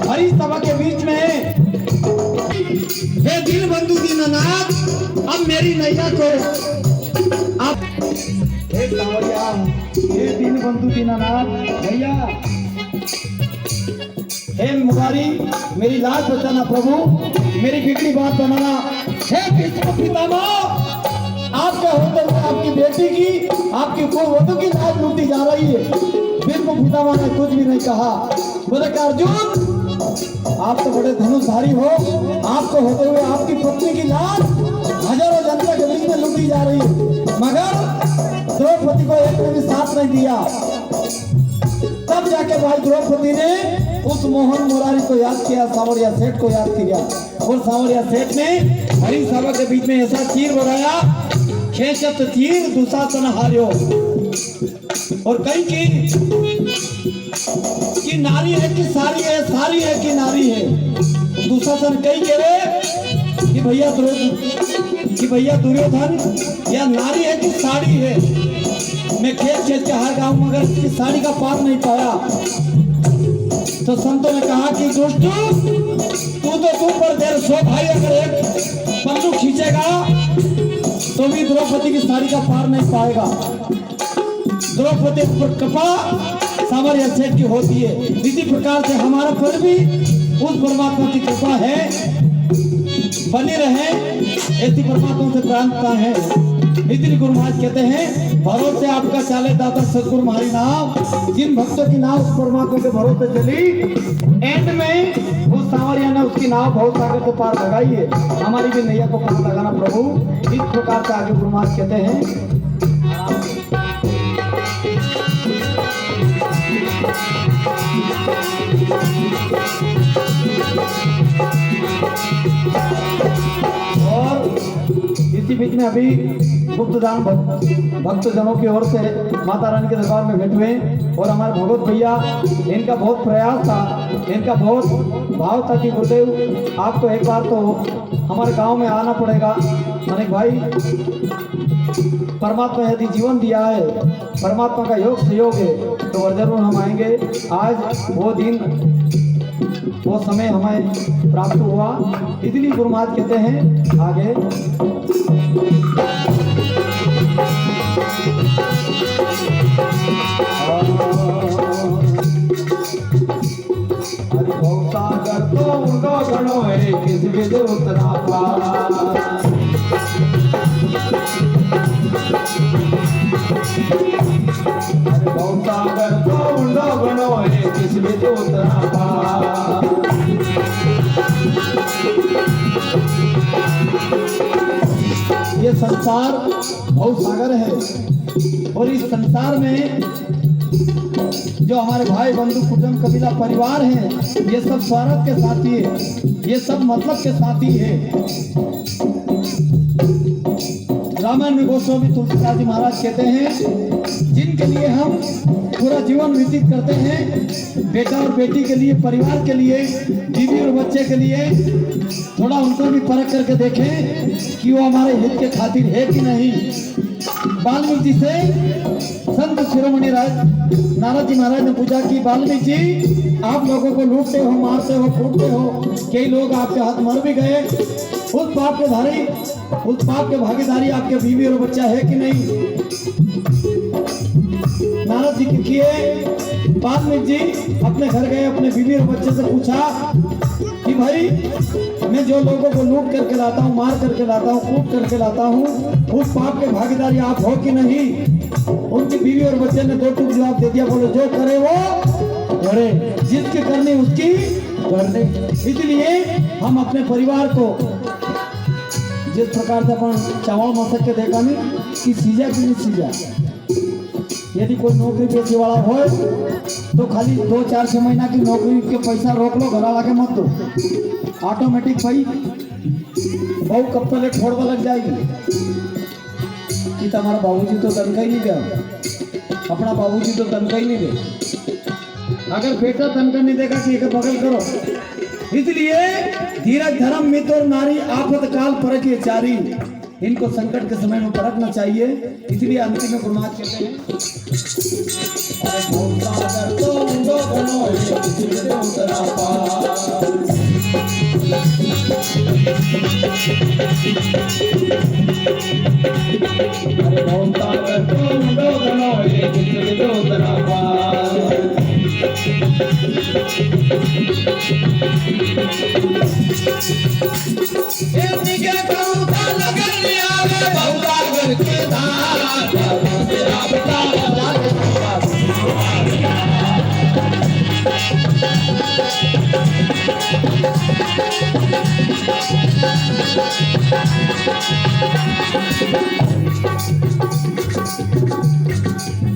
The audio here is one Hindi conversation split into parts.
हरी सभा के बीच में हे दीनबंधु दीननाथ, अब मेरी नैया को आप हे सावरिया, हे दीनबंधु दीननाथ भैया, हे मुरारी मेरी लाज बचाना प्रभु, मेरी बिगड़ी बात बनाना। हे भीष्म पितामह, आपके होते हुए आपकी बेटी की, आपकी कुलवधू की लाज लूटी जा रही है। भीष्म पितामह ने कुछ भी नहीं कहा। बोले कि अर्जुन, आप तो बड़े धनुषधारी हो, आपको होते हुए आपकी पत्नी की लाज हजारों जनता के बीच में लूटी जा रही है, मगर द्रौपदी को एक ने भी साथ नहीं दिया। तब जाके भाई द्रौपदी ने उस मोहन मुरारी को याद किया, सांवरिया सेठ को याद किया, और सांवरिया सेठ ने हरी सभा के बीच में ऐसा तीर बढ़ाया, खेचत तीर दुशासन हार्यो। और कहीं की नारी है कि सारी है, सारी है कि नारी है। दुशासन कहीं कह रहे कि भैया दुर्योधन, या नारी है कि साड़ी है। मैं खेत के हार गया हूं, मगर इसकी साड़ी का पार नहीं पाया। तो संतों ने कहा कि दुष्ट, तू पर देर सो भाई, अगर एक बंदूक खींचेगा तो भी द्रौपदी की साड़ी का पार नहीं पाएगा। द्रौपदी पर कृपा सांवरिया सेठ की होती है। इसी प्रकार से हमारा पर भी उस परमात्मा की कृपा है, बनी रहे, ऐसी परमात्मा से प्रार्थना है। इसलिए गुरु महाराज कहते हैं, भरोसे आपका चाले दाता सदगुरु हमारी नाव। जिन भक्तों की नाव उस परमात्मा के भरोसे चली, एंड में उस सांवरिया ने उसकी नाव बहुत सागर से पार लगाई है। हमारी भी नैया को पार लगाना प्रभु। इस प्रकार से आगे गुरु महाराज कहते हैं, और इसी बीच में अभी गुप्तदान भक्तजनों की ओर से माता रानी के दरबार में बैठे हुए, और हमारे भगवत भैया, इनका बहुत प्रयास था, इनका बहुत भाव था कि गुरुदेव आपको एक बार तो हमारे गांव में आना पड़ेगा। मैंने भाई, परमात्मा यदि जीवन दिया है, परमात्मा का योग सहयोग है, तो जरूर हम आएंगे। आज वो दिन, वो समय हमें प्राप्त हुआ। इसलिए गुरु महाराज कहते हैं आगे, हरि भव सागर तो उड़ो गणो है, किस विध उतरा पार। हरि भव सागर तो उड़ो गणो है, किस विध उतरा पार। ये संसार बहुत सागर है, और इस संसार में जो हमारे भाई बंधु कुटुंब कबीला परिवार है, ये सब स्वार्थ के साथी है, ये सब मतलब के साथी है। रामायण में गोस्वामी तुलसीदास जी महाराज कहते हैं, जिनके लिए हम पूरा जीवन व्यतीत करते हैं, बेटा और बेटी के लिए, परिवार के लिए, बीवी और बच्चे के लिए, थोड़ा उनको भी परख करके देखें कि वो हमारे हित के खातिर है कि नहीं। वाल्मीकि से संत शिरोमणि नारद जी महाराज ने पूछा कि वाल्मीकि जी, आप लोगों को लूटते हो, मारते हो, कूटते हो, कई लोग आपके हाथ मर भी गए, उस पाप के भागीदारी आपके बीवी और बच्चा है कि नहीं। नारद जी किए, वाल्मीकि जी अपने घर गए, अपने बीवी और बच्चे से पूछा कि भाई, मैं जो लोगों को लूट करके लाता हूँ, मार करके लाता हूँ, कूट करके लाता हूँ, उस पाप के भागीदारी आप हो कि नहीं। उनकी बीवी और बच्चे ने दो टूक जवाब दे दिया, बोले जो करे वो करे, जिसकी करनी उसकी करनी। इसलिए हम अपने परिवार को जिस प्रकार से अपन चावल मसक के देखा नहीं कि सीजा कि नहीं सीजा। यदि कोई नौकरी पेशे वाला हो तो खाली 2-4-6 महीना की नौकरी के पैसा रोक लो, घर आके मत दो, ऑटोमेटिक भाई बहु कब पहले छोड़वा लग जाएगी कि तुम्हारा बाबूजी तो तनख्वाह ही नहीं दिया, अपना बाबूजी तो तनख्वाह ही नहीं दे। अगर बेटा तनख्वाह नहीं देगा कि बगल करो। इसलिए धीरज धर्म मित्र नारी आफत काल परख चारी। इनको संकट के समय में परखना चाहिए। इसलिए अंतिम में गुरुनाथ कहते हैं, अरे भवसागर तो उड़ो बनो ये किसी से उतरा पार। अरे भवसागर तो उड़ो बनो ये किसी से उतरा पार। के धार तेरा बता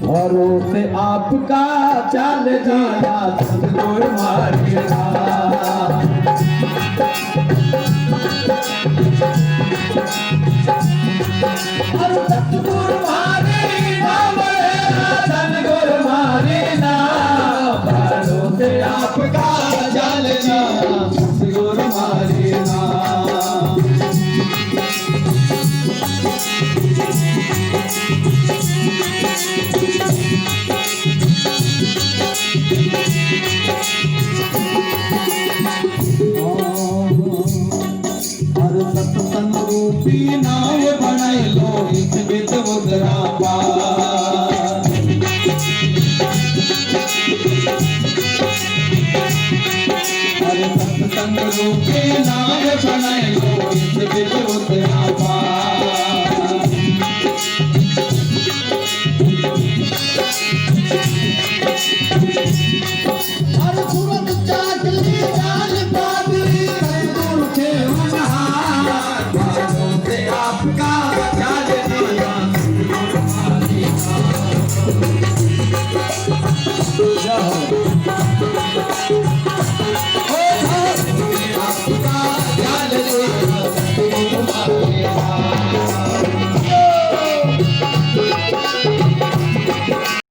भरोसे आपका चल जाना सतगुरु मारेगा। सतगुरु मारेगा सतगुरु मारेगा भरोसे आपका चल जाना सतगुरु मारेगा। सत्संग रूपी नाव बनाई लो इस बिच उतरा पार। अरे सत्संग रूपी नाव बनाई लो इस बिच उतरा